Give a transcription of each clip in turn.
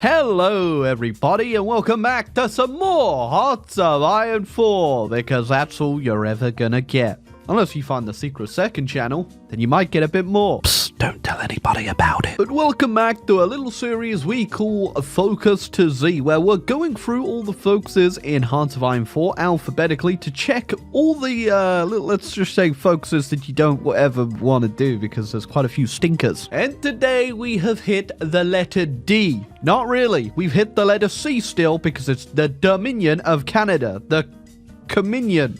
Hello everybody and welcome back to some more Hearts of Iron 4, because that's all you're ever gonna get. Unless you find the secret second channel, then you might get a bit more. Psst, don't tell anybody about it. But welcome back to a little series we call Focus to Z, where we're going through all the focuses in Hearts of Iron 4 alphabetically to check all the, let's just say focuses that you don't ever want to do, because there's quite a few stinkers. And today we have hit the letter D. Not really. We've hit the letter C still, because it's the Dominion of Canada. The Communion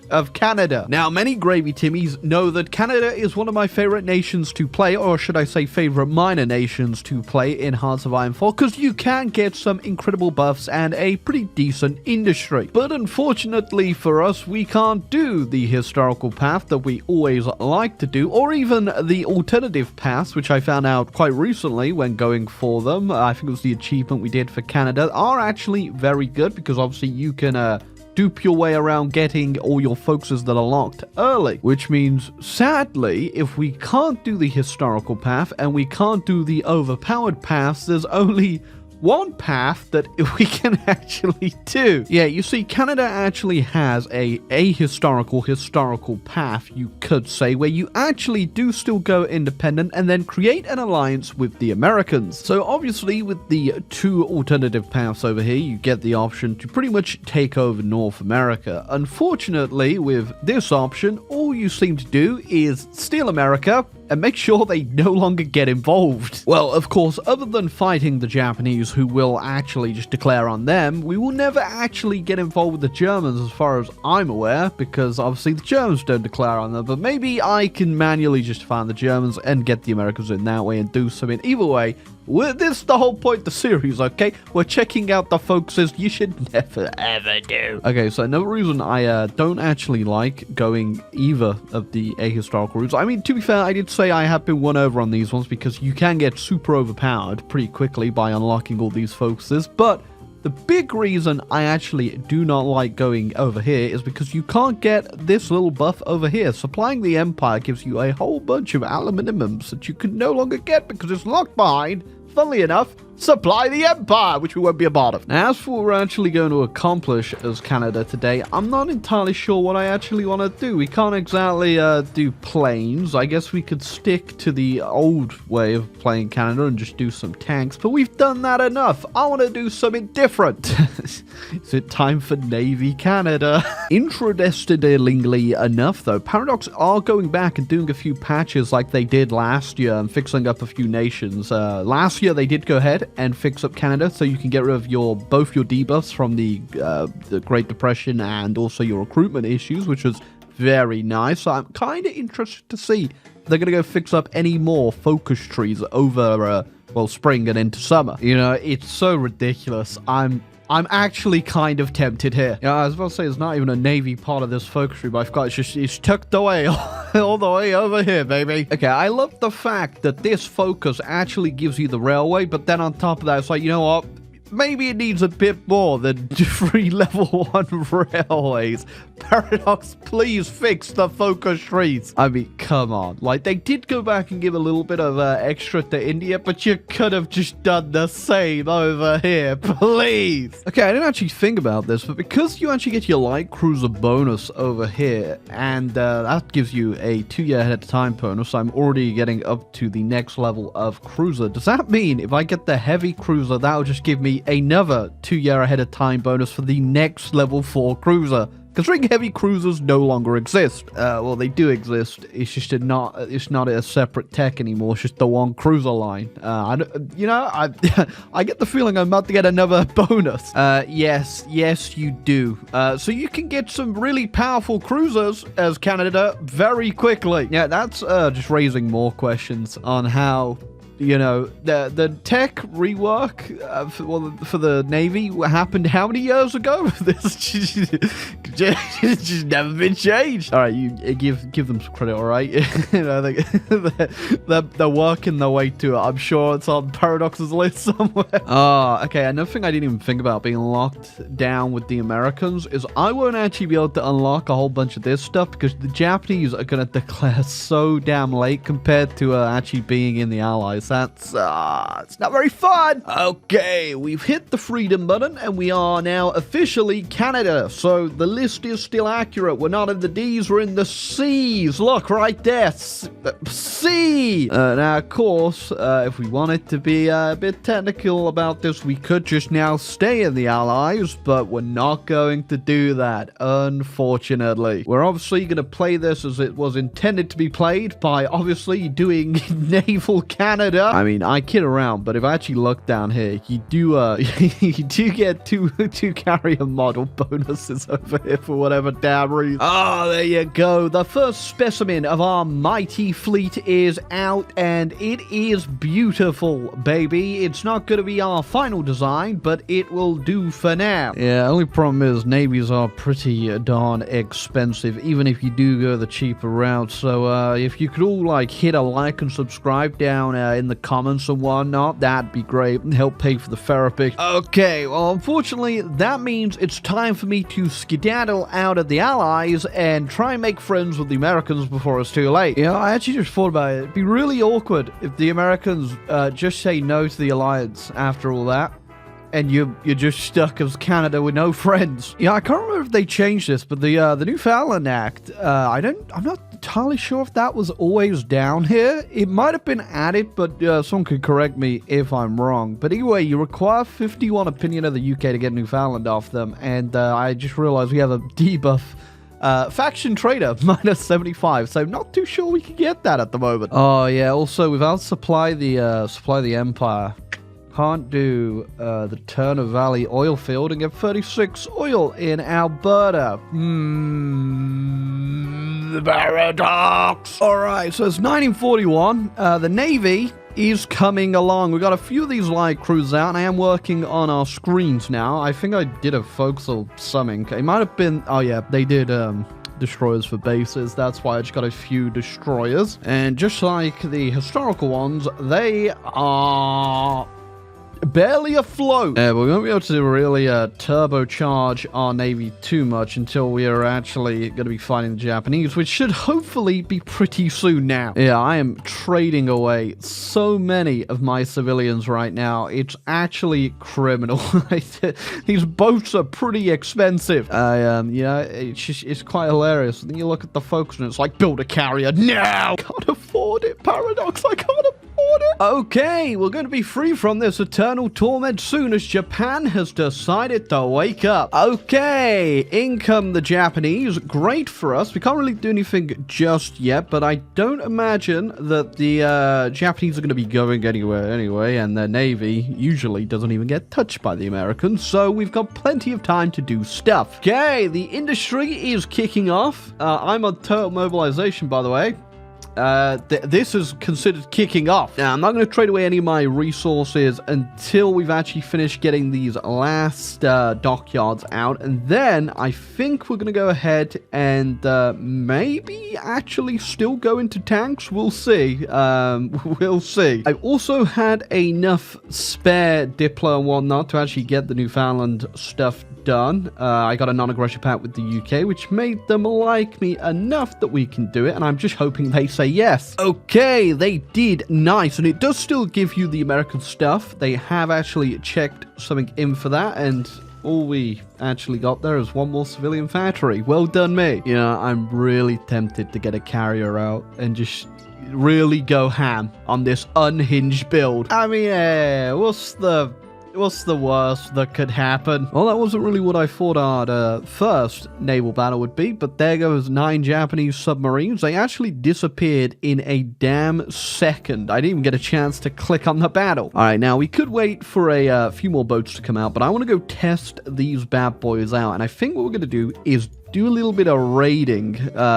of Canada. Now, many Gravy Timmies know that Canada is one of my favorite nations to play, or should I say favorite minor nations to play in Hearts of Iron 4, because you can get some incredible buffs and a pretty decent industry. But unfortunately for us, we can't do the historical path that we always like to do, or even the alternative paths, which I found out quite recently when going for them. I think it was the achievement we did for Canada, are actually very good, because obviously you can dupe your way around getting all your focuses that are locked early, which means, sadly, if we can't do the historical path and we can't do the overpowered paths, there's only one path that we can actually do. Yeah, you see, Canada actually has a historical path, you could say, where you actually do still go independent and then create an alliance with the Americans. So obviously with the two alternative paths over here, you get the option to pretty much take over North America. Unfortunately, with this option, all you seem to do is steal America and make sure they no longer get involved. Well, of course, other than fighting the Japanese, who will actually just declare on them, we will never actually get involved with the Germans as far as I'm aware, because obviously the Germans don't declare on them, but maybe I can manually just find the Germans and get the Americans in that way and do something. Either way, this is the whole point of the series, okay? We're checking out the focuses you should never ever do. Okay, so another reason I don't actually like going either of the ahistorical routes. I mean, to be fair, I did say I have been won over on these ones, because you can get super overpowered pretty quickly by unlocking all these focuses, but the big reason I actually do not like going over here is because you can't get this little buff over here. Supplying the Empire gives you a whole bunch of aluminiums that you can no longer get because it's locked behind, funnily enough, supply the Empire, which we won't be a part of. Now, as for what we're actually going to accomplish as Canada today, I'm not entirely sure what I actually want to do. We can't exactly do planes. I guess we could stick to the old way of playing Canada and just do some tanks, but we've done that enough. I want to do something different. Is it time for Navy Canada? Interestingly enough, though, Paradox are going back and doing a few patches like they did last year and fixing up a few nations. Last year, they did go ahead and fix up Canada, so you can get rid of both your debuffs from the Great Depression and also your recruitment issues, which was very nice. So I'm kind of interested to see if they're going to go fix up any more focus trees over, well, spring and into summer. You know, it's so ridiculous. I'm actually kind of tempted here. Yeah, I was about to say, it's not even a Navy part of this focus tree, but I've got it's tucked away all the way over here, baby. Okay, I love the fact that this focus actually gives you the railway, but then on top of that, it's like, you know what? Maybe it needs a bit more than 3 level 1 railways. Paradox, please fix the focus trees. I mean, come on. Like, they did go back and give a little bit of extra to India, but you could have just done the same over here, please. Okay, I didn't actually think about this, but because you actually get your light cruiser bonus over here, and that gives you a 2-year ahead of time bonus, I'm already getting up to the next level of cruiser. Does that mean if I get the heavy cruiser, that'll just give me another 2-year ahead of time bonus for the next level 4 cruiser? Considering heavy cruisers no longer exist. Well, they do exist. It's just it's not a separate tech anymore. It's just the one cruiser line. I get the feeling I'm about to get another bonus. Yes, you do. So you can get some really powerful cruisers as Canada very quickly. Yeah, that's just raising more questions on how, you know, the tech rework for the Navy happened how many years ago? This just never been changed. All right, you give them some credit, all right? You know, they're working their way to it. I'm sure it's on Paradox's list somewhere. Oh, okay, another thing I didn't even think about being locked down with the Americans is I won't actually be able to unlock a whole bunch of this stuff because the Japanese are going to declare so damn late compared to actually being in the Allies. because that's it's not very fun. Okay, we've hit the freedom button and we are now officially Canada. So the list is still accurate. We're not in the D's, we're in the C's. Look right there, C. Now, of course, if we wanted to be a bit technical about this, we could just now stay in the Allies, but we're not going to do that, unfortunately. We're obviously going to play this as it was intended to be played by obviously doing Naval Canada. I mean, I kid around, but if I actually look down here, you do you do get two carrier model bonuses over here for whatever damn reason. Oh, there you go. The first specimen of our mighty fleet is out, and it is beautiful, baby. It's not going to be our final design, but it will do for now. Yeah, only problem is navies are pretty darn expensive, even if you do go the cheaper route. So if you could all like hit a like and subscribe down in the comments and whatnot, that'd be great and help pay for the therapy. Okay, well, unfortunately, that means it's time for me to skedaddle out of the Allies and try and make friends with the Americans before it's too late. You know, I actually just thought about it. It'd be really awkward if the Americans just say no to the alliance after all that, and you're just stuck as Canada with no friends. Yeah, I can't remember if they changed this, but the Newfoundland Act, I'm not entirely sure if that was always down here. It might have been added, but someone could correct me if I'm wrong. But anyway, you require 51 opinion of the UK to get Newfoundland off them, and I just realized we have a debuff. Faction trader minus 75, so not too sure we can get that at the moment. Oh yeah, also without supply the Empire, can't do the Turner Valley oil field and get 36 oil in Alberta. The paradox. Alright, so it's 1941. The Navy is coming along. We got a few of these light cruisers out, and I am working on our screens now. I think I did a forecastle something. It might have been, oh yeah, they did destroyers for bases. That's why I just got a few destroyers. And just like the historical ones, they are barely afloat. We won't be able to really turbocharge our navy too much until we are actually going to be fighting the Japanese, which should hopefully be pretty soon now. Yeah, I am trading away so many of my civilians right now. It's actually criminal. These boats are pretty expensive. Yeah, it's quite hilarious. Then you look at the folks and it's like, build a carrier now. Can't afford it, Paradox. I can't afford it. Okay, we're going to be free from this eternal torment soon as Japan has decided to wake up. Okay, in come the Japanese. Great for us. We can't really do anything just yet, but I don't imagine that the Japanese are going to be going anywhere anyway, and their navy usually doesn't even get touched by the Americans, so we've got plenty of time to do stuff. Okay, the industry is kicking off. I'm on total mobilization, by the way. This is considered kicking off. Now, I'm not going to trade away any of my resources until we've actually finished getting these last dockyards out, and then I think we're going to go ahead and maybe actually still go into tanks. We'll see. We'll see. I've also had enough spare Diplo and whatnot to actually get the Newfoundland stuff done. I got a non-aggression pact with the UK, which made them like me enough that we can do it, and I'm just hoping they say yes. Okay, they did. Nice. And it does still give you the American stuff. They have actually checked something in for that, and all we actually got there is one more civilian factory. Well done, me. Yeah, I'm really tempted to get a carrier out and just really go ham on this unhinged build. I mean, what's the worst that could happen? Well, that wasn't really what I thought our first naval battle would be, but there goes 9 Japanese submarines. They actually disappeared in a damn second. I didn't even get a chance to click on the battle. All right, now we could wait for a few more boats to come out, but I want to go test these bad boys out, and I think what we're going to do is do a little bit of raiding,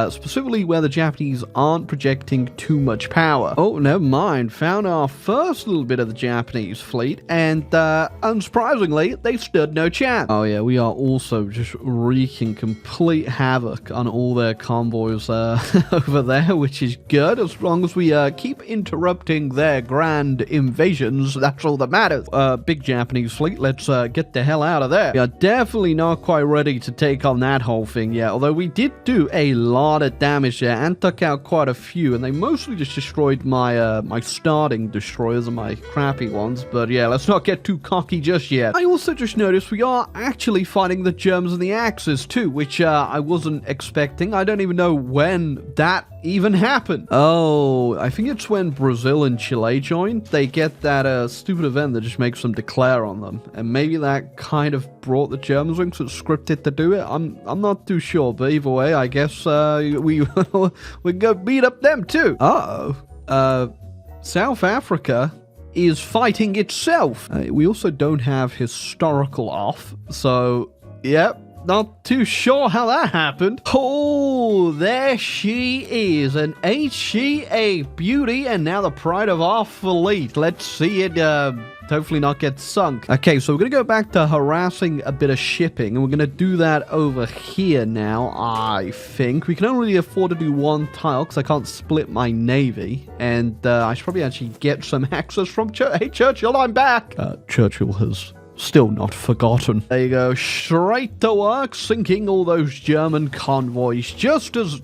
specifically where the Japanese aren't projecting too much power. Oh, never mind. Found our first little bit of the Japanese fleet, and unsurprisingly, they stood no chance. Oh yeah, we are also just wreaking complete havoc on all their convoys over there, which is good. As long as we keep interrupting their grand invasions, that's all that matters. Big Japanese fleet, let's get the hell out of there. We are definitely not quite ready to take on that whole thing anything yet, although we did do a lot of damage there and took out quite a few, and they mostly just destroyed my my starting destroyers and my crappy ones. But yeah, let's not get too cocky just yet. I also just noticed we are actually fighting the Germans and the Axis too, which I wasn't expecting. I don't even know when that even happened. Oh, I think it's when Brazil and Chile joined. They get that stupid event that just makes them declare on them, and maybe that kind of brought the Germans in, so it's scripted to do it. I'm not too sure, but either way, I guess we we go beat up them too. South Africa is fighting itself. We also don't have historical off, so yep. Not too sure how that happened. Oh, there she is. And ain't she a beauty? And now the pride of our fleet. Let's see it hopefully not get sunk. Okay, so we're going to go back to harassing a bit of shipping. And we're going to do that over here now, I think. We can only afford to do one tile because I can't split my navy. And I should probably actually get some access from Hey, Churchill, I'm back. Churchill has still not forgotten. There you go, straight to work, sinking all those German convoys, just as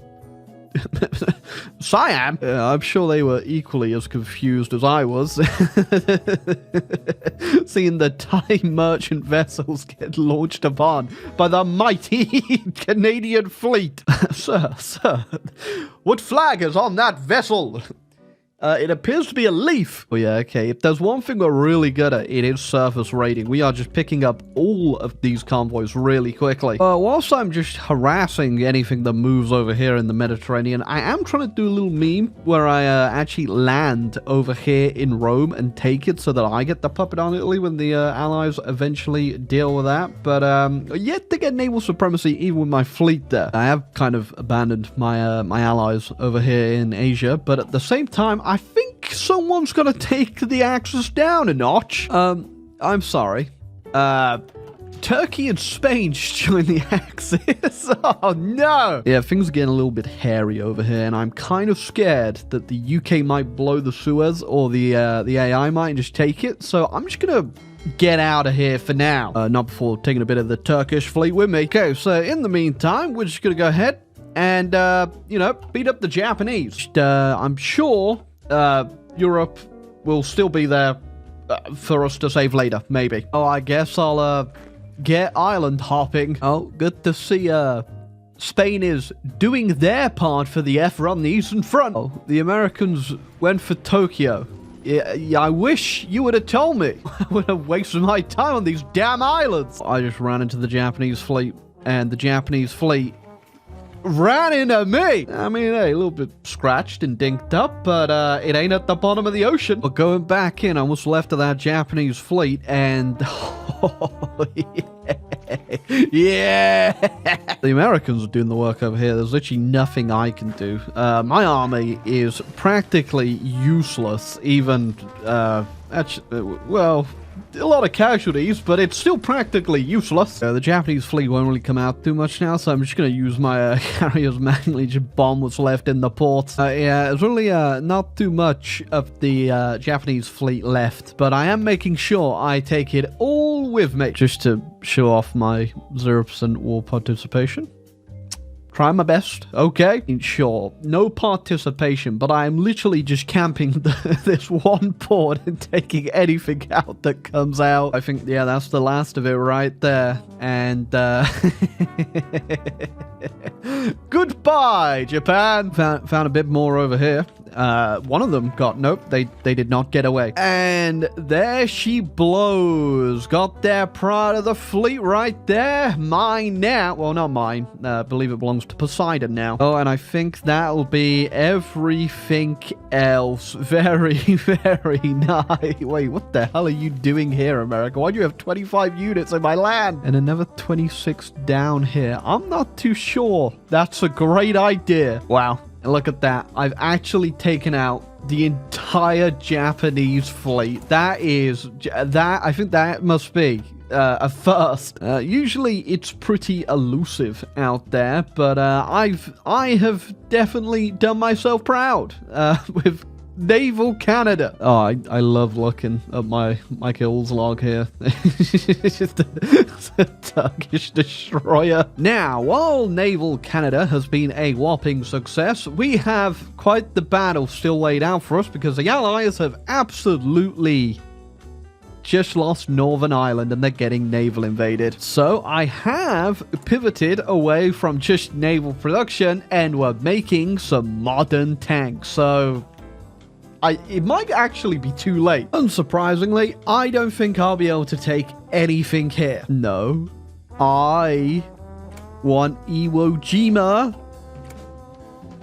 Siam. Yeah, I'm sure they were equally as confused as I was. Seeing the Thai merchant vessels get launched upon by the mighty Canadian fleet. Sir, what flag is on that vessel? It appears to be a leaf. Oh yeah, okay. If there's one thing we're really good at, it is surface raiding. We are just picking up all of these convoys really quickly. Whilst I'm just harassing anything that moves over here in the Mediterranean, I am trying to do a little meme where I actually land over here in Rome and take it so that I get the puppet on Italy when the Allies eventually deal with that. But yet to get naval supremacy even with my fleet there. I have kind of abandoned my my allies over here in Asia, but at the same time, I think someone's gonna take the Axis down a notch. I'm sorry. Turkey and Spain join the Axis. Oh no! Yeah, things are getting a little bit hairy over here, and I'm kind of scared that the UK might blow the Suez, or the AI might just take it. So I'm just gonna get out of here for now. Not before taking a bit of the Turkish fleet with me. Okay, so in the meantime, we're just gonna go ahead and, you know, beat up the Japanese. I'm sure Europe will still be there for us to save later, maybe. Oh, I guess I'll get island hopping. Oh, good to see Spain is doing their part for the effort on the Eastern Front. Oh, the Americans went for Tokyo. Yeah, I wish you would have told me. I would have wasted my time on these damn islands. I just ran into the Japanese fleet, and the Japanese fleet ran into me. I mean, hey, a little bit scratched and dinked up, but it ain't at the bottom of the ocean. But going back in, I was left of that Japanese fleet, and oh, yeah. The Americans are doing the work over here. There's literally nothing I can do. My army is practically useless, even actually, well, a lot of casualties, but it's still practically useless. The Japanese fleet won't really come out too much now, so I'm just going to use my carriers manually to bomb what's left in the port. Yeah, there's really not too much of the Japanese fleet left, but I am making sure I take it all with me, just to show off my 0% war participation. Try my best, okay? Sure, no participation, but I am literally just camping this one port and taking anything out that comes out. I think, yeah, that's the last of it right there. And, goodbye, Japan! Found a bit more over here. One of them got, nope, they did not get away. And there she blows. Got their pride of the fleet right there. Mine now. Well, not mine. Believe it belongs to Poseidon now. Oh, and I think that'll be everything else. Very, very nice. Wait, what the hell are you doing here, America? Why do you have 25 units in my land? And another 26 down here. I'm not too sure. That's a great idea. Wow. And look at that. I've actually taken out the entire Japanese fleet. I think that must be a first. Usually it's pretty elusive out there, but I have definitely done myself proud with Naval Canada. Oh, I love looking at my kills log here. It's just a Turkish destroyer. Now, while Naval Canada has been a whopping success, we have quite the battle still laid out for us because the Allies have absolutely just lost Northern Ireland and they're getting naval invaded. So I have pivoted away from just naval production and we're making some modern tanks. So it might actually be too late. Unsurprisingly, I don't think I'll be able to take anything here. No, I want Iwo Jima.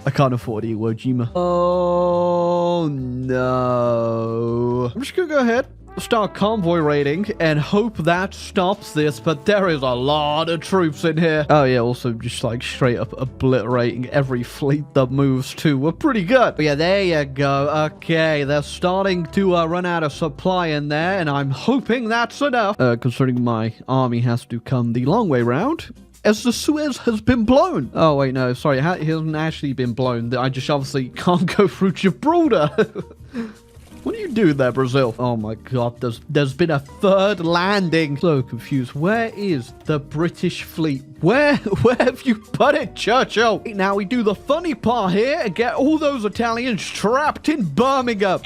I can't afford Iwo Jima. Oh no. I'm just gonna go ahead, start convoy raiding and hope that stops this, but there is a lot of troops in here. Oh yeah, also just like straight up obliterating every fleet that moves too. We're pretty good. But yeah, there you go. Okay, they're starting to run out of supply in there, and I'm hoping that's enough. Considering my army has to come the long way round, as the Suez has been blown. Oh wait, no, sorry, it hasn't actually been blown. I just obviously can't go through Gibraltar. What are you doing there, Brazil? Oh my god, there's been a third landing. So confused. Where is the British fleet? Where have you put it, Churchill? Now we do the funny part here and get all those Italians trapped in Birmingham.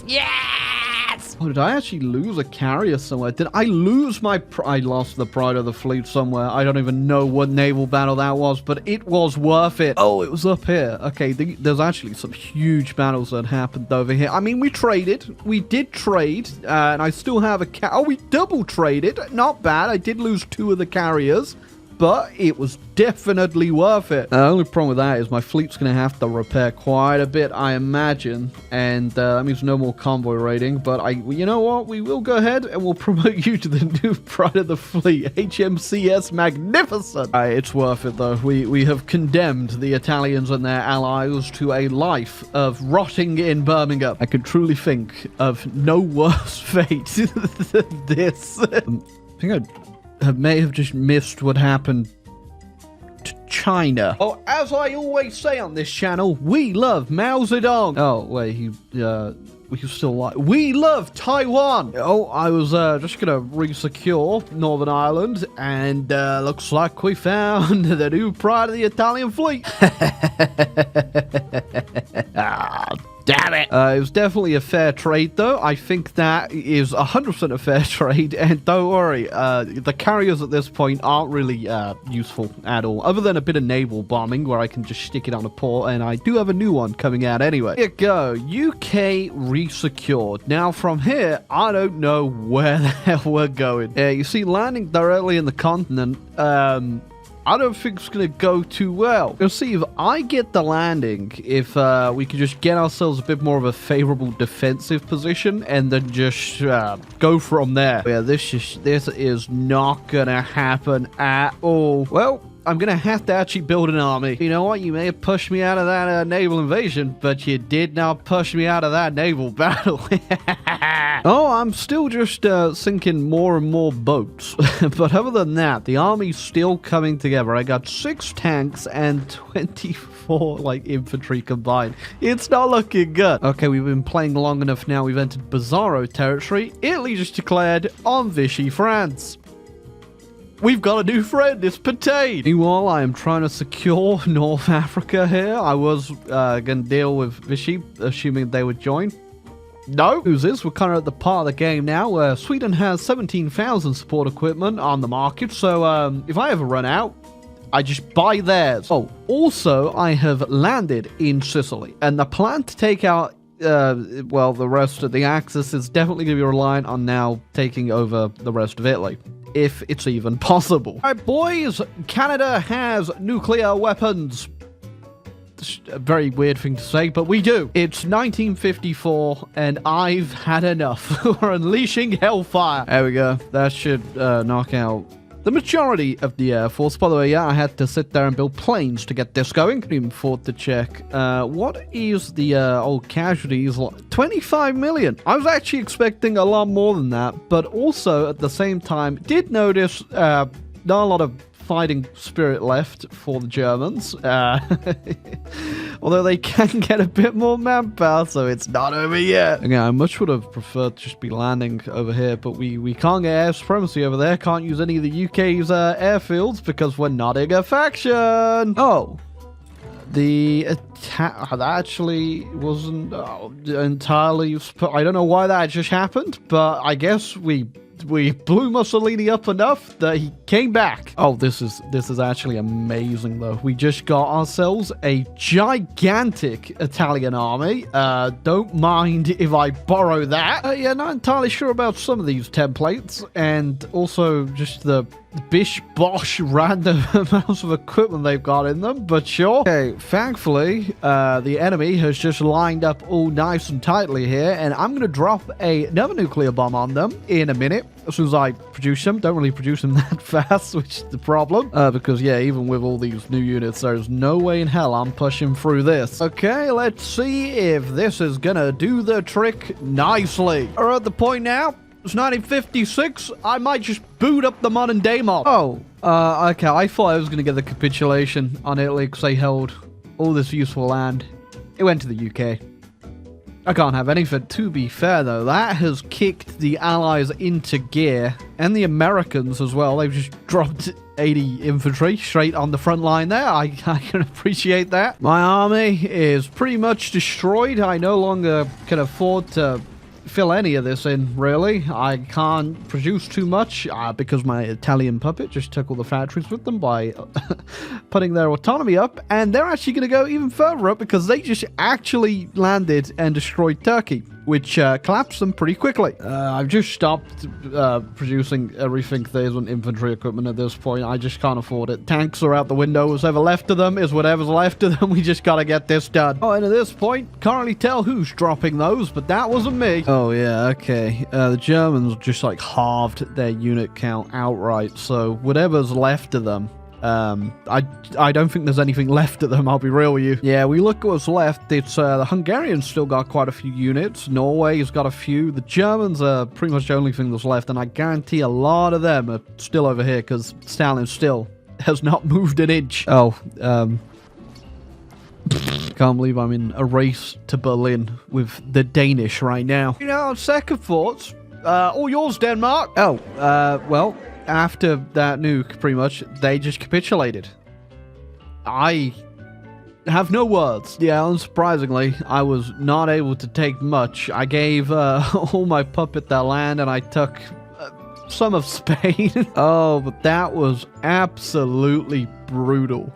Yes! Oh, did I actually lose a carrier somewhere? Did I lose my... I lost the pride of the fleet somewhere. I don't even know what naval battle that was, but it was worth it. Oh, it was up here. Okay, there's actually some huge battles that happened over here. I mean, we traded. We did trade, and I still have a... Oh, we double traded. Not bad. I did lose 2 of the carriers, but it was definitely worth it. The only problem with that is my fleet's going to have to repair quite a bit, I imagine, and that means no more convoy raiding, but you know what? We will go ahead and we'll promote you to the new pride of the fleet, HMCS Magnificent. It's worth it, though. We have condemned the Italians and their allies to a life of rotting in Birmingham. I can truly think of no worse fate than this. I think I may have just missed what happened to China. Oh, as I always say on this channel, we love Mao Zedong. Oh, wait, he still like... We love Taiwan. Oh, I was just gonna re-secure Northern Ireland, and looks like we found the new pride of the Italian fleet. Damn it. It was definitely a fair trade, though. I think that is 100% a fair trade. And don't worry, the carriers at this point aren't really useful at all, other than a bit of naval bombing where I can just stick it on a port. And I do have a new one coming out anyway. Here you go. UK resecured. Now, from here, I don't know where the hell we're going. You see, landing directly in the continent, I don't think it's going to go too well. You'll see, if I get the landing, if we could just get ourselves a bit more of a favorable defensive position and then just go from there. Yeah, this is not going to happen at all. Well, I'm going to have to actually build an army. You know what? You may have pushed me out of that naval invasion, but you did not push me out of that naval battle. Oh, I'm still just sinking more and more boats. But other than that, the army's still coming together. I got 6 tanks and 24 infantry combined. It's not looking good. Okay, we've been playing long enough now. We've entered Bizarro territory. Italy just declared on Vichy France. We've got a new friend, it's Patain. Meanwhile, I am trying to secure North Africa here. I was going to deal with Vichy, assuming they would join. No. Who's this? We're kind of at the part of the game now where Sweden has 17,000 support equipment on the market. So if I ever run out, I just buy theirs. Oh, also, I have landed in Sicily. And the plan to take out, the rest of the Axis is definitely going to be reliant on now taking over the rest of Italy, if it's even possible. All right, boys, Canada has nuclear weapons. It's a very weird thing to say, but we do. It's 1954, and I've had enough. We're unleashing hellfire. There we go. That should knock out the majority of the Air Force. By the way, yeah, I had to sit there and build planes to get this going. Couldn't even afford to check. What is the old casualties? 25 million. I was actually expecting a lot more than that, but also at the same time, did notice not a lot of fighting spirit left for the Germans. Although they can get a bit more manpower, so it's not over yet. Again, I much would have preferred to just be landing over here, but we can't get air supremacy over there. Can't use any of the UK's airfields because we're not in a faction. Oh. The attack that actually wasn't entirely... I don't know why that just happened, but I guess we blew Mussolini up enough that he came back. Oh, this is actually amazing, though. We just got ourselves a gigantic Italian army. Don't mind if I borrow that. Yeah, not entirely sure about some of these templates, and also just the bish-bosh random amounts of equipment they've got in them, but sure. Okay, thankfully, the enemy has just lined up all nice and tightly here, and I'm going to drop another nuclear bomb on them in a minute, as soon as I produce them. Don't really produce them that fast, which is the problem, because, yeah, even with all these new units, there's no way in hell I'm pushing through this. Okay, let's see if this is going to do the trick nicely. We're at the point now. It's 1956. I might just boot up the modern day mob. Oh, okay. I thought I was going to get the capitulation on Italy because they held all this useful land. It went to the UK. I can't have anything. To be fair, though, that has kicked the Allies into gear, and the Americans as well. They've just dropped 80 infantry straight on the front line there. I can appreciate that. My army is pretty much destroyed. I no longer can afford to fill any of this in, really. I can't produce too much because my Italian puppet just took all the factories with them by putting their autonomy up, and they're actually going to go even further up because they just actually landed and destroyed Turkey, which collapsed them pretty quickly. I've just stopped producing everything there isn't infantry equipment at this point. I just can't afford it. Tanks are out the window. Whatever's left of them is whatever's left of them. We just gotta get this done. Oh, and at this point, can't really tell who's dropping those, but that wasn't me. Oh, yeah, okay. The Germans just, like, halved their unit count outright, so whatever's left of them, I don't think there's anything left of them, I'll be real with you. Yeah, we look at what's left. It's, the Hungarians still got quite a few units. Norway's got a few. The Germans are pretty much the only thing that's left, and I guarantee a lot of them are still over here, because Stalin still has not moved an inch. Oh, can't believe I'm in a race to Berlin with the Danish right now. You know, on second thoughts, all yours, Denmark. Oh, well, after that nuke, pretty much, they just capitulated. I have no words. Yeah, unsurprisingly, I was not able to take much. I gave all my puppet that land, and I took some of Spain. Oh, but that was absolutely brutal.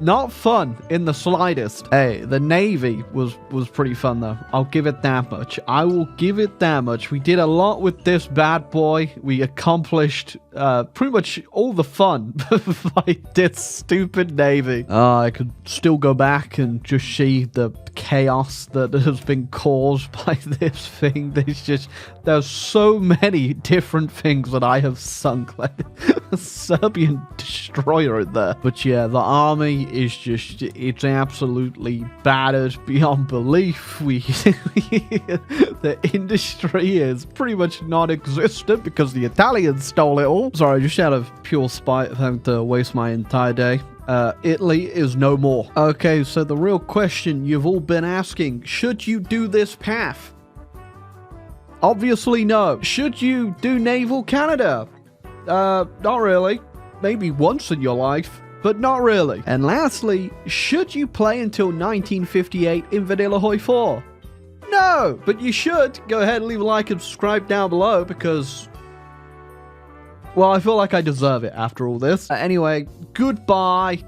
Not fun in the slightest. Hey, the Navy was pretty fun, though. I'll give it that much. I will give it that much. We did a lot with this bad boy. We accomplished pretty much all the fun by this stupid Navy. I could still go back and just see the chaos that has been caused by this thing. There's so many different things that I have sunk, like a Serbian destroyer in there. But yeah, the army is just, it's absolutely battered beyond belief. The industry is pretty much non-existent because the Italians stole it all. Sorry, just out of pure spite of having to waste my entire day. Italy is no more. Okay, so the real question you've all been asking, should you do this path? Obviously no. Should you do Naval Canada? Not really. Maybe once in your life, but not really. And lastly, should you play until 1958 in Vanilla Hoi 4? No, but you should. Go ahead and leave a like and subscribe down below because, well, I feel like I deserve it after all this. Anyway, goodbye.